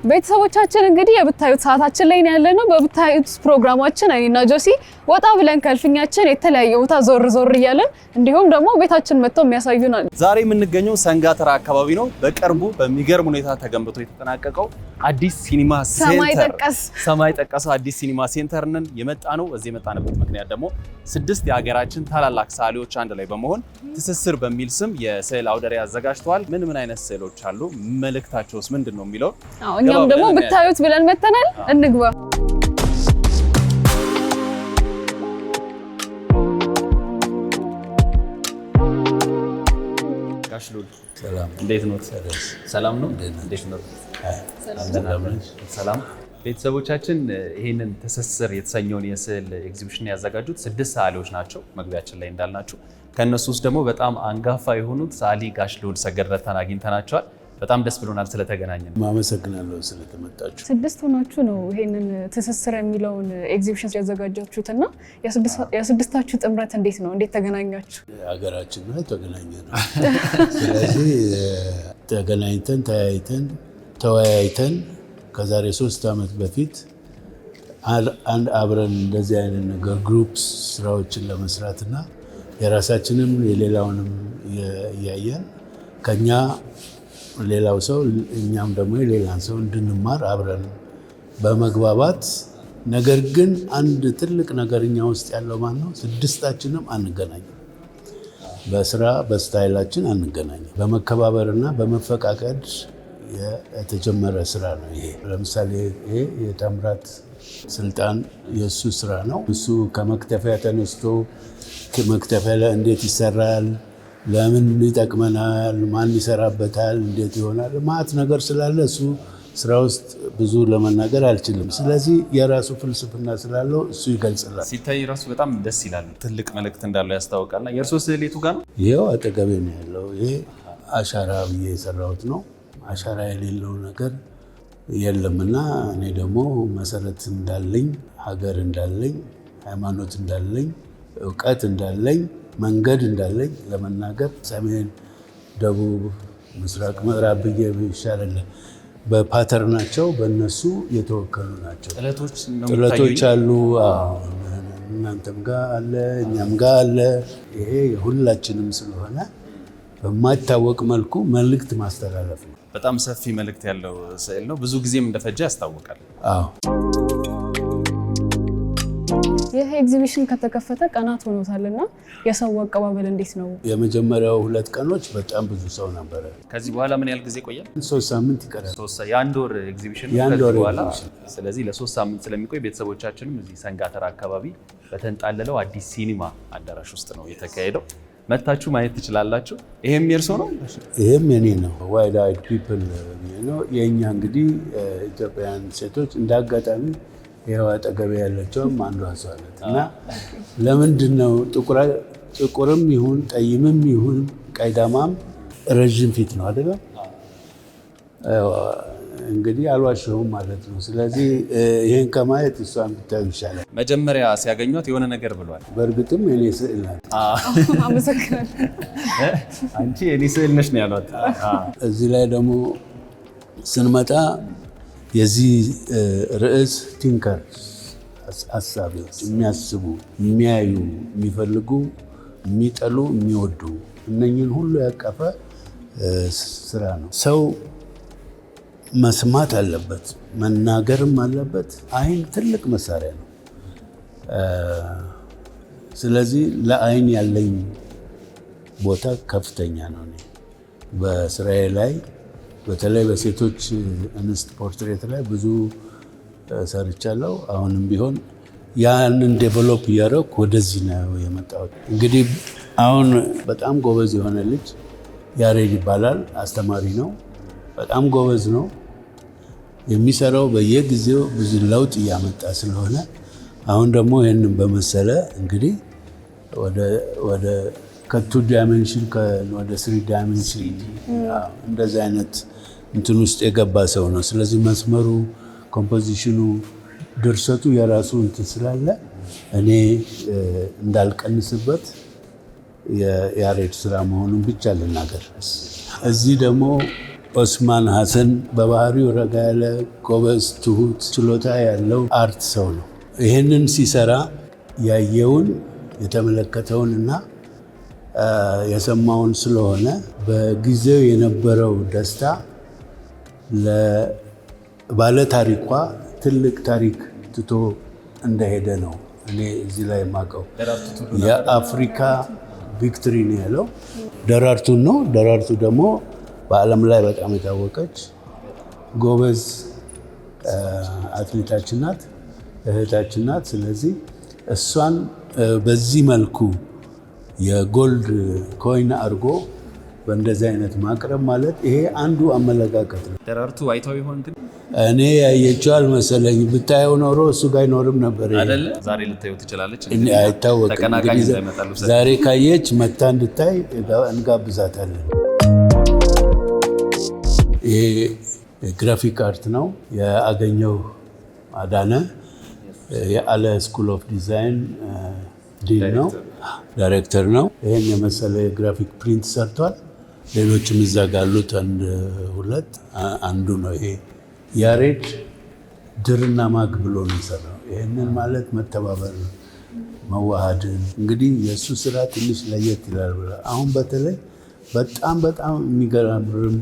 ቤተሰቦቻችን እንግዲህ የብታዩት ሰዓታችን ላይ ያለነው በብታዩት ፕሮግራማችን እኔና ጆሲ ወጣ ብለን ከልፍኛችን የተለያየ ቦታ ዞር ዞር እያለን እንዲሁም ደግሞ ቤታችን መጥተው የሚያሳዩናል። ዛሬ የምንገኘው ሰንጋተራ አካባቢ ነው። በቅርቡ በሚገርም ሁኔታ ተገንብቶ የተጠናቀቀው አዲስ ሲኒማ ሴንተር ሰማይ ጠቀስ አዲስ ሲኒማ ሴንተር ነን የመጣ ነው። እዚህ የመጣንበት ምክንያት ደግሞ 6 የሀገራችን ታላላቅ ሰዓሊዎች አንድ ላይ በመሆን ትስስር በሚል ስም የስዕል አውደ ርዕይ አዘጋጅተዋል። ምን አይነት ስዕሎች አሉ፣ መልእክታቸውስ ምንድነው የሚለው እኛም ደግሞ ብታዩት ብለን መተናል። እንግባ። ጋሽሉል ሰላም፣ እንዴት ነው? ሰላም ነው። እንዴት ነው? ሰላም። ቤተሰቦቻችን ይሄንን ትስስር የተሰኘውን የስዕል ኤግዚቢሽን ያዘጋጁት 6 ሰዓሊዎች ናቸው። መግቢያችን ላይ እንዳልናችሁ ከነሱ ውስጥ ደግሞ በጣም አንጋፋ የሆኑት ሰዓሊ ጋሽሉል ሰገድ ረታን አግኝተናቸዋል። በጣም ደስ ብሎናል ስለተገናኘን። ማመሰግናለሁ ስለተመጣችሁ። 6 ሆናችሁ ነው ይሄንን ትስስር የሚለውን ኤግዚቢሽን ያዘጋጃችሁትና የስድስታችሁ ጥምረት እንዴት ነው? እንዴት ተገናኛችሁ? ሀገራችን ላይ ተገናኘን። ስለዚህ ተገናኝተን ተወያይተን ከዛሬ 3 ዓመት በፊት አንድ አብረን እንደዚህ አይነት ነገር ግሩፕስ ስራዎችን ለመስራትና የራሳችንም የሌላውንም እያየን ከኛ ሌላው ሰው እኛም ደግሞ የሌላን ሰው እንድንማር አብረን በመግባባት ነገር ግን አንድ ትልቅ ነገርኛ ውስጥ ያለው ማን ነው? 6ታችንም አንገናኝም። በስራ በስታይላችን አንገናኝም። በመከባበርና በመፈቃቀድ የተጀመረ ስራ ነው ይሄ። ለምሳሌ ይሄ የታምራት ስልጣን የእሱ ስራ ነው። እሱ ከመክተፊያ ተነስቶ መክተፊያ ላይ እንዴት ይሰራል፣ ለምን ይጠቅመናል፣ ማን ይሰራበታል፣ እንዴት ይሆናል፣ ማት ነገር ስላለ እሱ ስራ ውስጥ ብዙ ለመናገር አልችልም። ስለዚህ የራሱ ፍልስፍና ስላለው እሱ ይገልጽላል። ሲታይ ራሱ በጣም ደስ ይላል። ትልቅ መልእክት እንዳለው ያስታውቃልና የእርሶ ስዕል የቱ ጋር ነው? ይሄው አጠገቤ ነው ያለው። ይሄ አሻራ ብዬ የሰራሁት ነው። አሻራ የሌለው ነገር የለምና እኔ ደግሞ መሰረት እንዳለኝ፣ ሀገር እንዳለኝ፣ ሃይማኖት እንዳለኝ፣ እውቀት እንዳለኝ፣ መንገድ እንዳለኝ ለመናገር ሰሜን፣ ደቡብ፣ ምስራቅ፣ ምዕራብ ብዬ ይሻላል። በፓተርናቸው በእነሱ የተወከሉ ናቸው። ጥለቶች አሉ። እናንተም ጋር አለ፣ እኛም ጋር አለ። ይሄ የሁላችንም ስለሆነ በማይታወቅ መልኩ መልእክት ማስተላለፍ ነው። በጣም ሰፊ መልእክት ያለው ስዕል ነው። ብዙ ጊዜም እንደፈጀ ያስታውቃል። አዎ። ይህ ኤግዚቢሽን ከተከፈተ ቀናት ሆኖታልና የሰው አቀባበል እንዴት ነው? የመጀመሪያው 2 ቀኖች በጣም ብዙ ሰው ነበረ። ከዚህ በኋላ ምን ያህል ጊዜ ይቆያል? 3 ሳምንት ይቀራል። የአንድ ወር ኤግዚቢሽን ከዚህ በኋላ። ስለዚህ ለ3 ሳምንት ስለሚቆይ ቤተሰቦቻችንም እዚህ ሰንጋተራ አካባቢ በተንጣለለው አዲስ ሲኒማ አዳራሽ ውስጥ ነው የተካሄደው። መታችሁ ማየት ትችላላችሁ። ይሄም የእርሶ ነው? ይሄም የኔ ነው። ዋይድ አይድ ፒፕል ነው የኛ። እንግዲህ ኢትዮጵያውያን ሴቶች እንዳጋጣሚ ይሄው አጠገቤ ያለችውም አንዷ እሷ ናት። እና ለምንድን ነው ጥቁርም ይሁን ጠይምም ይሁን ቀይዳማም ረዥም ፊት ነው አይደለም? እንግዲህ አልዋሸሁም ማለት ነው። ስለዚህ ይሄን ከማየት እሷን ብታዩ ይሻላል። መጀመሪያ ሲያገኟት የሆነ ነገር ብሏል። በእርግጥም የኔ ስዕል ናት። አመሰግናለሁ። አንቺ የኔ ስዕል ነሽ ነው ያሏት። እዚህ ላይ ደግሞ ስንመጣ የዚህ ርዕስ ቲንከር አሳቢዎች፣ የሚያስቡ፣ የሚያዩ፣ የሚፈልጉ፣ የሚጠሉ፣ የሚወዱ እነኝን ሁሉ ያቀፈ ስራ ነው። ሰው መስማት አለበት፣ መናገርም አለበት። አይን ትልቅ መሳሪያ ነው። ስለዚህ ለአይን ያለኝ ቦታ ከፍተኛ ነው። በስራዬ ላይ በተለይ በሴቶች እንስት ፖርትሬት ላይ ብዙ ሰርቻለሁ። አሁንም ቢሆን ያንን ዴቨሎፕ እያደረኩ ወደዚህ ነው የመጣሁት። እንግዲህ አሁን በጣም ጎበዝ የሆነ ልጅ ያሬድ ይባላል። አስተማሪ ነው። በጣም ጎበዝ ነው። የሚሰራው በየጊዜው ብዙ ለውጥ እያመጣ ስለሆነ አሁን ደግሞ ይህንን በመሰለ እንግዲህ ወደ ከ2 ዳይሜንሽን ወደ 3 ዳይሜንሽን እንደዚህ አይነት እንትን ውስጥ የገባ ሰው ነው። ስለዚህ መስመሩ፣ ኮምፖዚሽኑ፣ ድርሰቱ የራሱ እንትን ስላለ እኔ እንዳልቀንስበት የያሬድ ስራ መሆኑን ብቻ ልናገር። እዚህ ደግሞ ኦስማን ሐሰን በባህሪው ረጋ ያለ ጎበዝ፣ ትሁት፣ ችሎታ ያለው አርት ሰው ነው። ይህንን ሲሰራ ያየውን የተመለከተውንና የሰማውን ስለሆነ በጊዜው የነበረው ደስታ ለባለ ታሪኳ ትልቅ ታሪክ ትቶ እንደሄደ ነው እኔ እዚህ ላይ የማውቀው። የአፍሪካ ቪክትሪ ነው ያለው ደራርቱን ነው። ደራርቱ ደግሞ በዓለም ላይ በጣም የታወቀች ጎበዝ አትሌታችን ናት፣ እህታችን ናት። ስለዚህ እሷን በዚህ መልኩ የጎልድ ኮይን አድርጎ በእንደዚህ አይነት ማቅረብ ማለት ይሄ አንዱ አመለካከት ነው። ደራርቱ አይተው ይሆን ግን? እኔ ያየችው አልመሰለኝ። ብታየው ኖሮ እሱ ጋር አይኖርም ነበር አይደለ? ዛሬ ልታየው ትችላለች። አይታወቅም። ዛሬ ካየች መታ እንድታይ እንጋብዛታለን። ይሄ ግራፊክ አርት ነው። የአገኘው አዳነ የአለ ስኩል ኦፍ ዲዛይን ዲን ነው፣ ዳይሬክተር ነው። ይህን የመሰለ የግራፊክ ፕሪንት ሰርቷል። ሌሎችም እዛ ጋሉት ሁለት አንዱ ነው ይሄ ያሬድ ድርና ማግ ብሎ ነው የሰራው። ይህንን ማለት መተባበር ነው፣ መዋሃድን። እንግዲህ የእሱ ስራ ትንሽ ለየት ይላል ብላ አሁን በተለይ በጣም የሚገራርም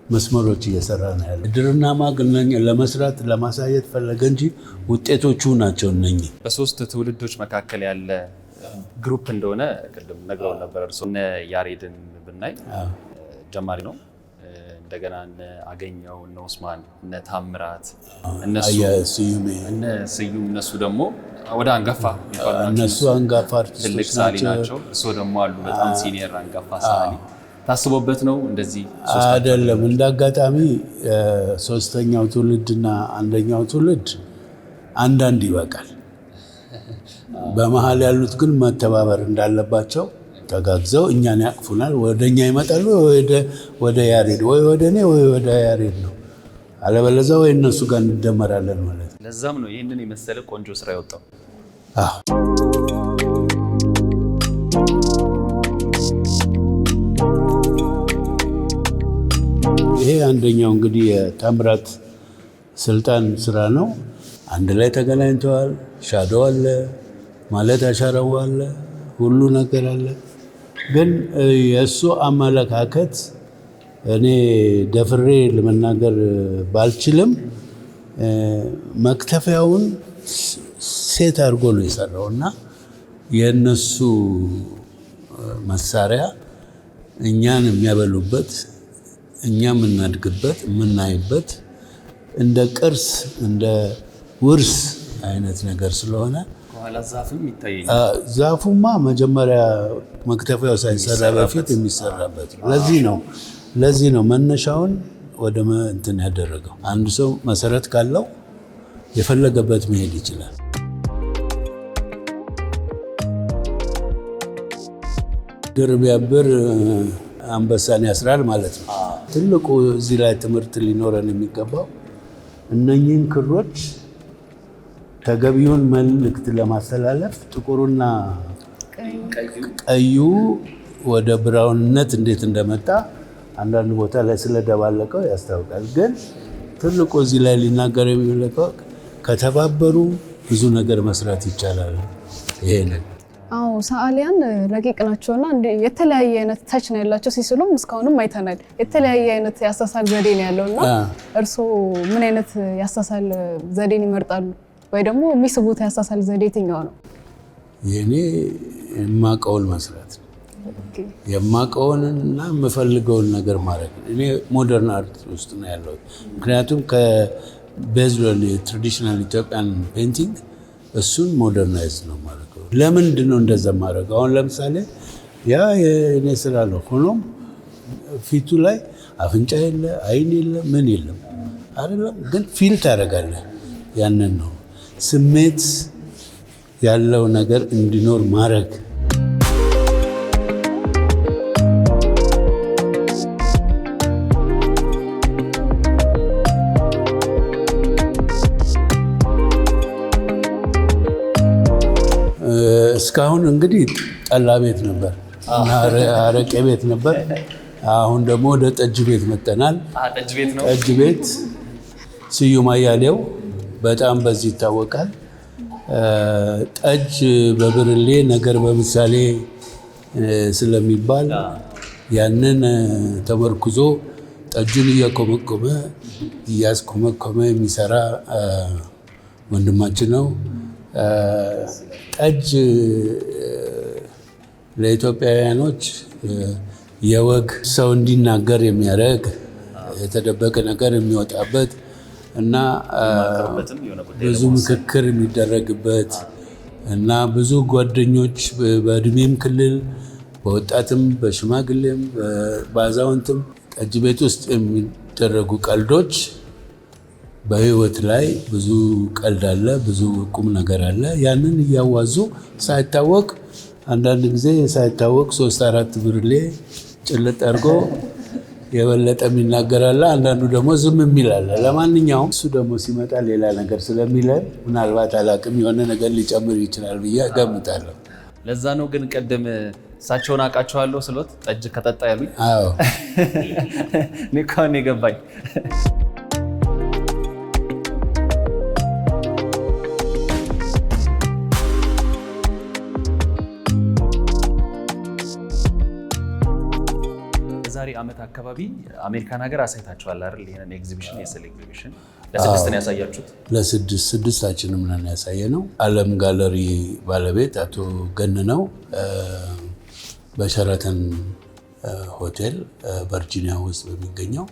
መስመሮች እየሰራ ነው ያለ። ድርና ማግ ለመስራት ለማሳየት ፈለገ እንጂ ውጤቶቹ ናቸው እነኚህ። በሶስት ትውልዶች መካከል ያለ ግሩፕ እንደሆነ ቅድም ነግረውን ነበር። እርሶ እነ ያሬድን ብናይ ጀማሪ ነው። እንደገና እነ አገኘው፣ እነ ኡስማን፣ እነ ታምራት፣ እነ ስዩም፣ እነሱ ደግሞ ወደ አንጋፋ እነሱ አንጋፋ ትልቅ ሳሊ ናቸው። እርሶ ደግሞ አሉ በጣም ሲኒየር አንጋፋ ሳሊ። ታስቦበት ነው እንደዚህ አይደለም። እንዳጋጣሚ ሶስተኛው ትውልድና አንደኛው ትውልድ አንዳንድ ይበቃል። በመሀል ያሉት ግን መተባበር እንዳለባቸው ተጋግዘው እኛን ያቅፉናል። ወደኛ ይመጣሉ፣ ወደ ያሬድ ወይ ወደ እኔ ወይ ወደ ያሬድ ነው፣ አለበለዚያ ወይ እነሱ ጋር እንደመራለን ማለት ነው። ለዛም ነው ይህንን የመሰለ ቆንጆ ስራ ያወጣው። ይሄ አንደኛው እንግዲህ የታምራት ስልጣን ስራ ነው። አንድ ላይ ተገናኝተዋል። ሻዶ አለ ማለት አሻራው አለ፣ ሁሉ ነገር አለ። ግን የእሱ አመለካከት እኔ ደፍሬ ለመናገር ባልችልም መክተፊያውን ሴት አድርጎ ነው የሰራው እና የእነሱ መሳሪያ እኛን የሚያበሉበት እኛ የምናድግበት የምናይበት እንደ ቅርስ እንደ ውርስ አይነት ነገር ስለሆነ ከኋላ ዛፍም ይታየኛል። ዛፉማ መጀመሪያ መክተፊያው ሳይሰራ በፊት የሚሰራበት ነው። ለዚህ ነው መነሻውን ወደ እንትን ያደረገው። አንድ ሰው መሰረት ካለው የፈለገበት መሄድ ይችላል። ድር ቢያብር አንበሳን ያስራል ማለት ነው። ትልቁ እዚህ ላይ ትምህርት ሊኖረን የሚገባው እነኚህን ክሮች ተገቢውን መልእክት ለማስተላለፍ ጥቁሩና ቀዩ ወደ ብራውንነት እንዴት እንደመጣ አንዳንድ ቦታ ላይ ስለደባለቀው ያስታውቃል። ግን ትልቁ እዚህ ላይ ሊናገር የሚፈልገው ከተባበሩ ብዙ ነገር መስራት ይቻላል። ይሄንን ሰዓሊያን ረቂቅ ናቸውና የተለያየ አይነት ታች ነው ያላቸው። ሲስሉም እስካሁንም አይተናል። የተለያየ አይነት ያሳሳል ዘዴ ነው ያለውና እርስዎ ምን አይነት ያሳሳል ዘዴን ይመርጣሉ? ወይ ደግሞ የሚስቡት ያሳሳል ዘዴ የትኛው ነው? የኔ የማውቀውን መስራት ነው። የማውቀውንና የምፈልገውን ነገር ማድረግ ነው። እኔ ሞደርን አርት ውስጥ ነው ያለሁት። ምክንያቱም ከቤዝድ ትራዲሽናል ኢትዮጵያን ፔንቲንግ እሱን ሞደርናይዝ ነው ማለት ነው። ለምንድን ነው እንደዛ ማድረግ? አሁን ለምሳሌ ያ የእኔ ስራ ነው። ሆኖም ፊቱ ላይ አፍንጫ የለ፣ አይን የለ፣ ምን የለም አይደለም፣ ግን ፊል ታደርጋለህ። ያንን ነው ስሜት ያለው ነገር እንዲኖር ማድረግ። እስካሁን እንግዲህ ጠላ ቤት ነበር እና አረቄ ቤት ነበር አሁን ደግሞ ወደ ጠጅ ቤት መጥተናል። ጠጅ ቤት ነው። ጠጅ ቤት ስዩም አያሌው በጣም በዚህ ይታወቃል። ጠጅ በብርሌ ነገር በምሳሌ ስለሚባል ያንን ተመርኩዞ ጠጁን እያኮመኮመ እያስኮመኮመ የሚሰራ ወንድማችን ነው። ጠጅ ለኢትዮጵያውያኖች የወግ ሰው እንዲናገር የሚያደርግ የተደበቀ ነገር የሚወጣበት እና ብዙ ምክክር የሚደረግበት እና ብዙ ጓደኞች በእድሜም ክልል በወጣትም በሽማግሌም በአዛውንትም ጠጅ ቤት ውስጥ የሚደረጉ ቀልዶች በህይወት ላይ ብዙ ቀልድ አለ፣ ብዙ ቁም ነገር አለ። ያንን እያዋዙ ሳይታወቅ አንዳንድ ጊዜ ሳይታወቅ 3-4 ብርሌ ጭልጥ አድርጎ የበለጠ የሚናገራለ፣ አንዳንዱ ደግሞ ዝም የሚላለ። ለማንኛውም እሱ ደግሞ ሲመጣ ሌላ ነገር ስለሚለን ምናልባት አላቅም የሆነ ነገር ሊጨምር ይችላል ብዬ እገምታለሁ። ለዛ ነው ግን ቀደም እሳቸውን አውቃቸዋለሁ ስሎት ጠጅ ከጠጣ ያሉኝ። አዎ እኔ እኮ ነው የገባኝ። ዛሬ ዓመት አካባቢ አሜሪካን ሀገር አሳይታችኋል አይደል? ይሄንን ኤግዚቢሽን የስዕል ኤግዚቢሽን ለስድስት ነው ያሳያችሁት። ለስድስታችንም ነን ያሳየነው። ዓለም ጋለሪ ባለቤት አቶ ገነነው በሸራተን ሆቴል ቨርጂኒያ ውስጥ በሚገኘው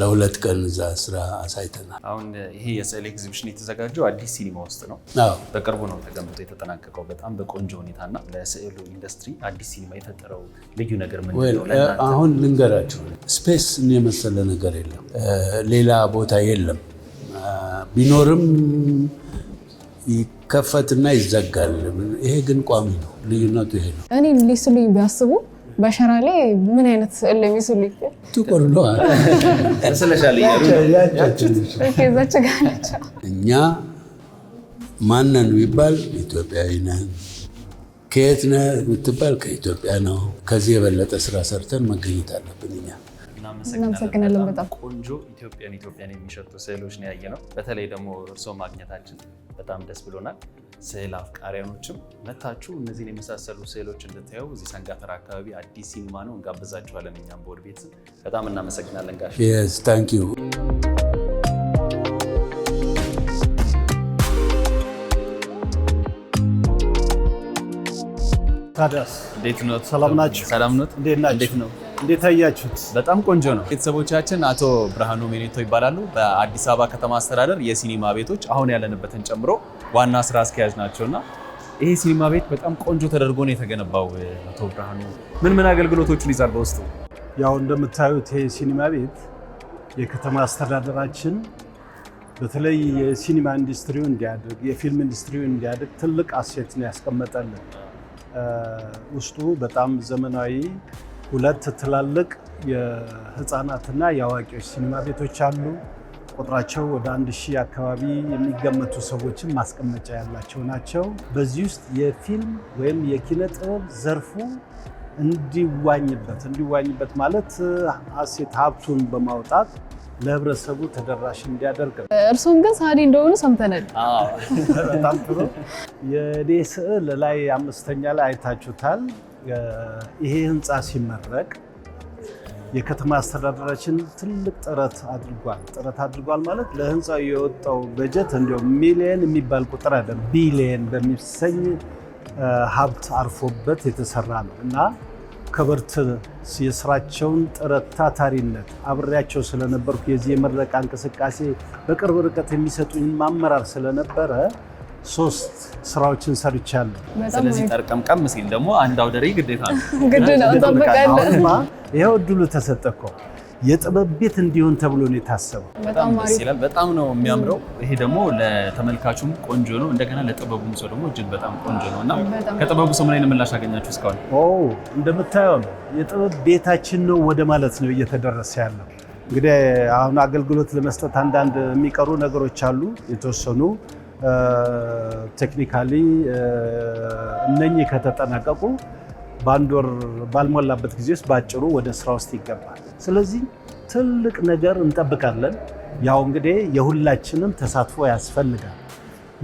ለ2 ቀን እዛ ስራ አሳይተናል። አሁን ይሄ የስዕል ኤግዚቢሽን የተዘጋጀው አዲስ ሲኒማ ውስጥ ነው። በቅርቡ ነው ተገንብቶ የተጠናቀቀው በጣም በቆንጆ ሁኔታና ለስዕሉ ኢንዱስትሪ አዲስ ሲኒማ የፈጠረው ልዩ ነገር ምንድን ነው? አሁን ልንገራችሁ፣ ስፔስ የመሰለ ነገር የለም፣ ሌላ ቦታ የለም። ቢኖርም ይከፈትና ይዘጋል። ይሄ ግን ቋሚ ነው። ልዩነቱ ይሄ ነው። እኔ ሊስሉኝ ቢያስቡ በሸራ ላይ ምን አይነት ስዕል የሚስሉኝ? ጥቁር ነው ስለሻል እኛ ማነን ቢባል ኢትዮጵያዊ ነን። ከየት ነህ ብትባል ከኢትዮጵያ ነው። ከዚህ የበለጠ ስራ ሰርተን መገኘት አለብን። እኛ እናመሰግናለን። በጣም ቆንጆ ኢትዮጵያን የሚሸጡ ስዕሎች ነው ያየነው። በተለይ ደግሞ እርስዎ ማግኘታችን በጣም ደስ ብሎናል። ስዕል አፍቃሪያኖችም መታችሁ እነዚህን የመሳሰሉ ስዕሎች እንድታዩ እዚህ ሰንጋተራ አካባቢ አዲስ ሲኒማ ነው፣ እንጋብዛችኋለን። እኛም በወድ ቤት በጣም እናመሰግናለን ጋሽ። Yes, thank you። ታዲያስ እንዴት ነው? ሰላም ናችሁ? ሰላም ነው። እንዴት ናችሁ? እንዴት አያችሁት? በጣም ቆንጆ ነው። ቤተሰቦቻችን አቶ ብርሃኑ ሜኔቶ ይባላሉ። በአዲስ አበባ ከተማ አስተዳደር የሲኒማ ቤቶች አሁን ያለንበትን ጨምሮ ዋና ስራ አስኪያጅ ናቸውና ይሄ ሲኒማ ቤት በጣም ቆንጆ ተደርጎ ነው የተገነባው። አቶ ብርሃኑ ምን አገልግሎቶችን ይዛል በውስጡ? ያው እንደምታዩት ይሄ ሲኒማ ቤት የከተማ አስተዳደራችን በተለይ የሲኒማ ኢንዱስትሪው እንዲያድግ፣ የፊልም ኢንዱስትሪው እንዲያድግ ትልቅ አሴት ነው ያስቀመጠልን። ውስጡ በጣም ዘመናዊ 2 ትላልቅ የህፃናትና የአዋቂዎች ሲኒማ ቤቶች አሉ። ቁጥራቸው ወደ 1000 አካባቢ የሚገመቱ ሰዎችን ማስቀመጫ ያላቸው ናቸው። በዚህ ውስጥ የፊልም ወይም የኪነ ጥበብ ዘርፉ እንዲዋኝበት ማለት አሴት ሀብቱን በማውጣት ለህብረተሰቡ ተደራሽ እንዲያደርግ ነው። እርሶም ግን ሰዓሊ እንደሆኑ ሰምተናል። በጣም ጥሩ። የኔ ስዕል ላይ 5ኛ ላይ አይታችሁታል። ይሄ ህንፃ ሲመረቅ የከተማ አስተዳደራችን ትልቅ ጥረት አድርጓል ማለት ለህንፃው የወጣው በጀት እንዲያው ሚሊየን የሚባል ቁጥር አይደለም፣ ቢሊየን በሚሰኝ ሀብት አርፎበት የተሰራ ነው እና ከበርት የስራቸውን ጥረት ታታሪነት አብሬያቸው ስለነበርኩ የዚህ የምረቃ እንቅስቃሴ በቅርብ ርቀት የሚሰጡኝ ማመራር ስለነበረ 3 ስራዎችን ሰርቻለሁ። ስለዚህ ጠርቀምቀም ሲል ደግሞ አንድ አውደ ርዕይ ግዴታ ነው። ግድ ነው እንጠብቃለን። ይኸው እድሉ ተሰጠ እኮ የጥበብ ቤት እንዲሆን ተብሎ ነው የታሰበው። በጣም ደስ ይላል። በጣም ነው የሚያምረው። ይሄ ደግሞ ለተመልካቹም ቆንጆ ነው፣ እንደገና ለጥበቡም ሰው ደግሞ እጅግ በጣም ቆንጆ ነው እና ከጥበቡ ሰው ምን አይነት ምላሽ አገኛችሁ እስካሁን? እንደምታየው ነው የጥበብ ቤታችን ነው ወደ ማለት ነው እየተደረሰ ያለው። እንግዲህ አሁን አገልግሎት ለመስጠት አንዳንድ የሚቀሩ ነገሮች አሉ የተወሰኑ ቴክኒካሊ እነኚህ ከተጠናቀቁ በአንድ ወር ባልሞላበት ጊዜ ውስጥ ባጭሩ ወደ ስራ ውስጥ ይገባል። ስለዚህ ትልቅ ነገር እንጠብቃለን። ያው እንግዲህ የሁላችንም ተሳትፎ ያስፈልጋል።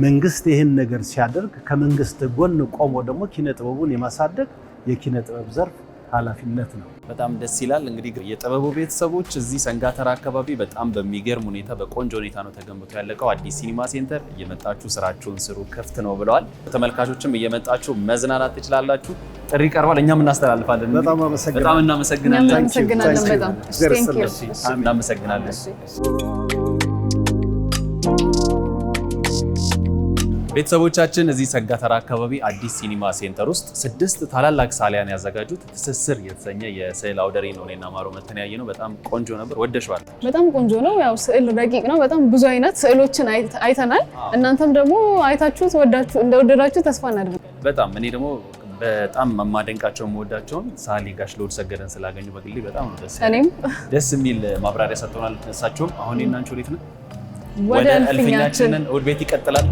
መንግስት ይህን ነገር ሲያደርግ ከመንግስት ጎን ቆሞ ደግሞ ኪነ ጥበቡን የማሳደግ የኪነ ጥበብ ዘርፍ ኃላፊነት ነው። በጣም ደስ ይላል። እንግዲህ የጥበቡ ቤተሰቦች እዚህ ሰንጋተራ አካባቢ በጣም በሚገርም ሁኔታ በቆንጆ ሁኔታ ነው ተገንብቶ ያለቀው አዲስ ሲኒማ ሴንተር። እየመጣችሁ ስራችሁን ስሩ፣ ክፍት ነው ብለዋል። ተመልካቾችም እየመጣችሁ መዝናናት ትችላላችሁ። ጥሪ ቀርቧል፣ እኛም እናስተላልፋለን። በጣም እናመሰግናለን። እናመሰግናለን። እናመሰግናለን። ቤተሰቦቻችን እዚህ ሰንጋተራ አካባቢ አዲስ ሲኒማ ሴንተር ውስጥ 6 ታላላቅ ሳሊያን ያዘጋጁት ትስስር የተሰኘ የስዕል አውደ ርዕይ ነው። እኔና ማሮ መተንያየ ነው። በጣም ቆንጆ ነበር። ወደሽዋል? በጣም ቆንጆ ነው። ያው ስዕል ረቂቅ ነው። በጣም ብዙ አይነት ስዕሎችን አይተናል። እናንተም ደግሞ አይታችሁት እንደወደዳችሁ ተስፋ እናደርጋለን። በጣም እኔ ደግሞ በጣም የማደንቃቸው የምወዳቸውን ሳሊ ጋሽ ልዑል ሰገደን ስላገኙ በግሌ በጣም ነው ደስ የሚል ማብራሪያ ሰጥተውናል። እሳቸውም አሁን እናንቺ ወዴት ነው? ወደ እልፍኛችንን እሑድ ቤት ይቀጥላል።